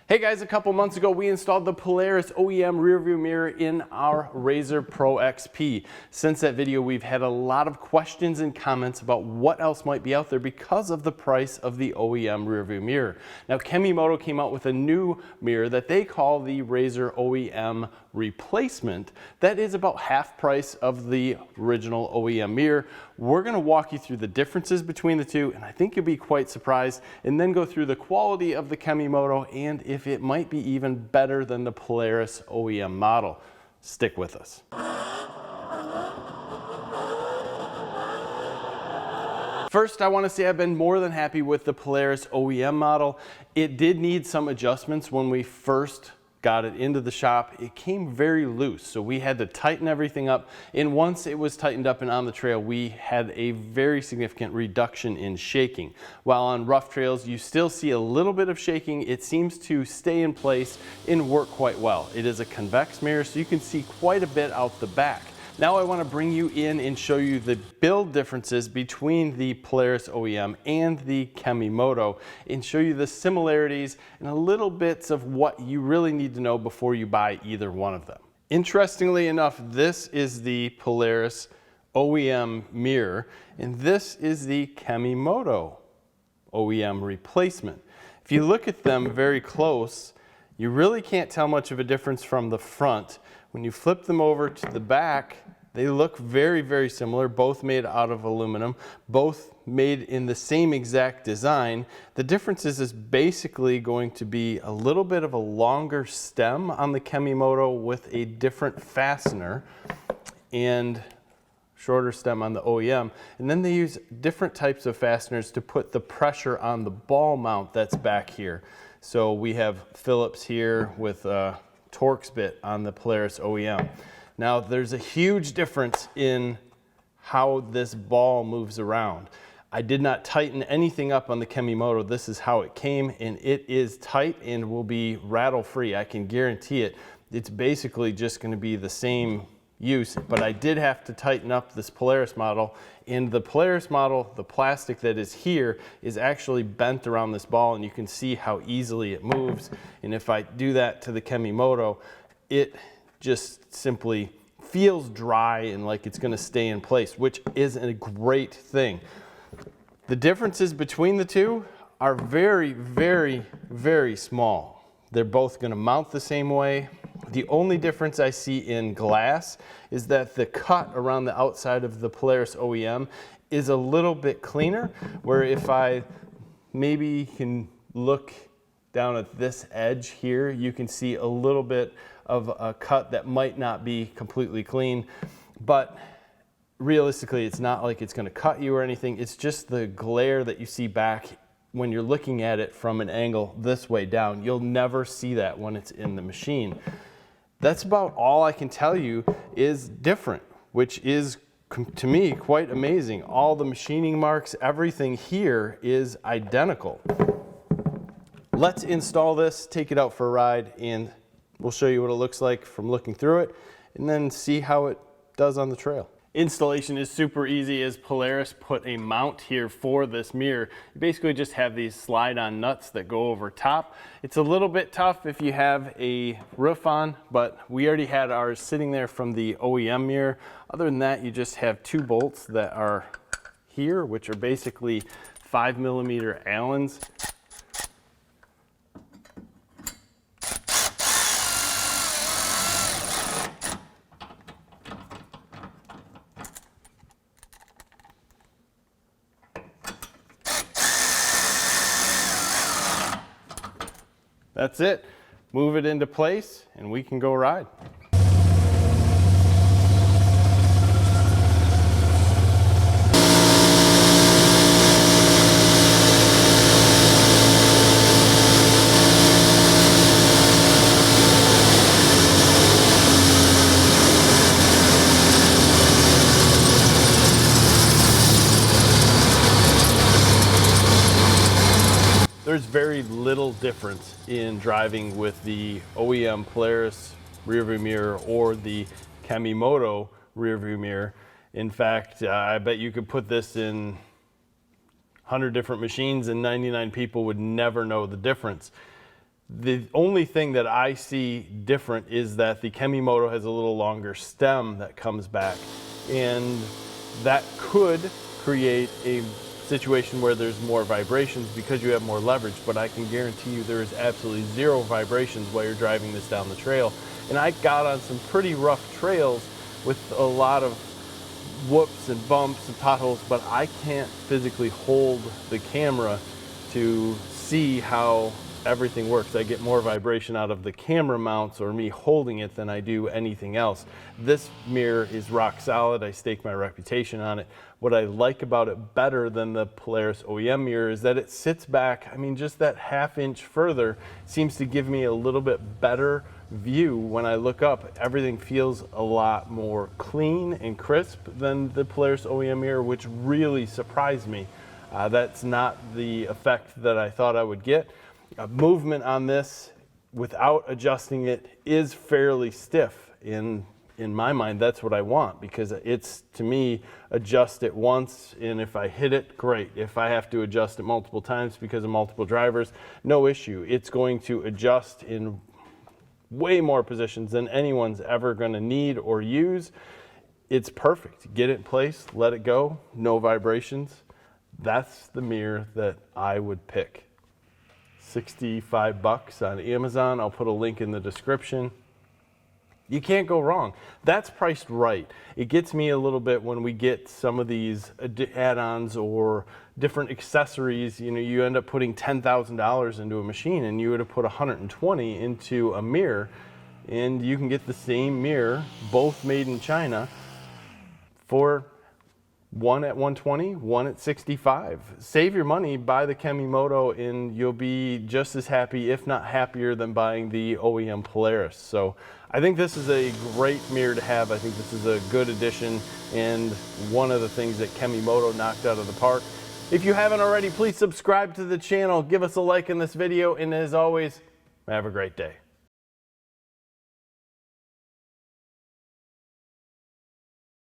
Hey guys, a couple months ago we installed the Polaris OEM rearview mirror in our RZR PRO XP. Since that video we've had a lot of questions and comments about what else might be out there because of the price of the OEM rearview mirror. Now Kemimoto came out with a new mirror that they call the RZR OEM replacement that is about half price of the original OEM mirror. We're going to walk you through the differences between the two, and I think you'll be quite surprised, and then go through the quality of the Kemimoto and if it might be even better than the Polaris OEM model. Stick with us. First, I want to say I've been more than happy with the Polaris OEM model. It did need some adjustments when we first got it into the shop. It came very loose, so we had to tighten everything up, and once it was tightened up and on the trail, we had a very significant reduction in shaking. While on rough trails you still see a little bit of shaking, it seems to stay in place and work quite well. It is a convex mirror, so you can see quite a bit out the back. Now I want to bring you in and show you the build differences between the Polaris OEM and the Kemimoto, and show you the similarities and a little bits of what you really need to know before you buy either one of them. Interestingly enough, this is the Polaris OEM mirror, and this is the Kemimoto OEM replacement. If you look at them very close, you really can't tell much of a difference from the front. When you flip them over to the back, they look very, very similar, both made out of aluminum, both made in the same exact design. The difference is basically going to be a little bit of a longer stem on the Kemimoto with a different fastener, and shorter stem on the OEM. And then they use different types of fasteners to put the pressure on the ball mount that's back here. So we have Phillips here with a Torx bit on the Polaris OEM. Now there's a huge difference in how this ball moves around. I did not tighten anything up on the Kemimoto. This is how it came, and it is tight and will be rattle free. I can guarantee it. It's basically just going to be the same use, but I did have to tighten up this Polaris model. In the Polaris model, the plastic that is here is actually bent around this ball, and you can see how easily it moves. And if I do that to the Kemimoto, it just simply feels dry and like it's going to stay in place, which is a great thing. The differences between the two are very, very, very small. They're both going to mount the same way. The only difference I see in glass is that the cut around the outside of the Polaris OEM is a little bit cleaner, where if I maybe can look down at this edge here, you can see a little bit of a cut that might not be completely clean, but realistically it's not like it's going to cut you or anything. It's just the glare that you see back when you're looking at it from an angle this way down. You'll never see that when it's in the machine. That's about all I can tell you is different, which is to me quite amazing. All the machining marks, everything here is identical. Let's install this, take it out for a ride, and we'll show you what it looks like from looking through it, and then see how it does on the trail. Installation is super easy, as Polaris put a mount here for this mirror. You basically just have these slide-on nuts that go over top. It's a little bit tough if you have a roof on, but we already had ours sitting there from the OEM mirror. Other than that, you just have two bolts that are here, which are basically 5mm Allens. That's it. Move it into place and we can go ride. There's very little difference in driving with the OEM Polaris rearview mirror or the Kemimoto rearview mirror. In fact, I bet you could put this in 100 different machines and 99 people would never know the difference. The only thing that I see different is that the Kemimoto has a little longer stem that comes back, and that could create a situation where there's more vibrations because you have more leverage, but I can guarantee you there is absolutely zero vibrations while you're driving this down the trail. And I got on some pretty rough trails with a lot of whoops and bumps and potholes, but I can't physically hold the camera to see how everything works. I get more vibration out of the camera mounts or me holding it than I do anything else. This mirror is rock solid. I stake my reputation on it. What I like about it better than the Polaris OEM mirror is that it sits back, I mean, just that ½ inch further seems to give me a little bit better view. When I look up, everything feels a lot more clean and crisp than the Polaris OEM mirror, which really surprised me. That's not the effect that I thought I would get. Movement on this without adjusting it is fairly stiff. In my mind, that's what I want, because it's, to me, adjust it once, and if I hit it, great. If I have to adjust it multiple times because of multiple drivers, no issue. It's going to adjust in way more positions than anyone's ever going to need or use. It's perfect. Get it in place, let it go, no vibrations. That's the mirror that I would pick. $65 on Amazon. I'll put a link in the description. You can't go wrong. That's priced right. It gets me a little bit when we get some of these add-ons or different accessories. You know, you end up putting $10,000 into a machine, and you would have put $120 into a mirror, and you can get the same mirror, both made in China, for one at $120, one at $65. Save your money, buy the Kemimoto, and you'll be just as happy, if not happier, than buying the OEM Polaris. So I think this is a great mirror to have. I think this is a good addition and one of the things that Kemimoto knocked out of the park. If you haven't already, please subscribe to the channel, give us a like in this video, and as always, have a great day.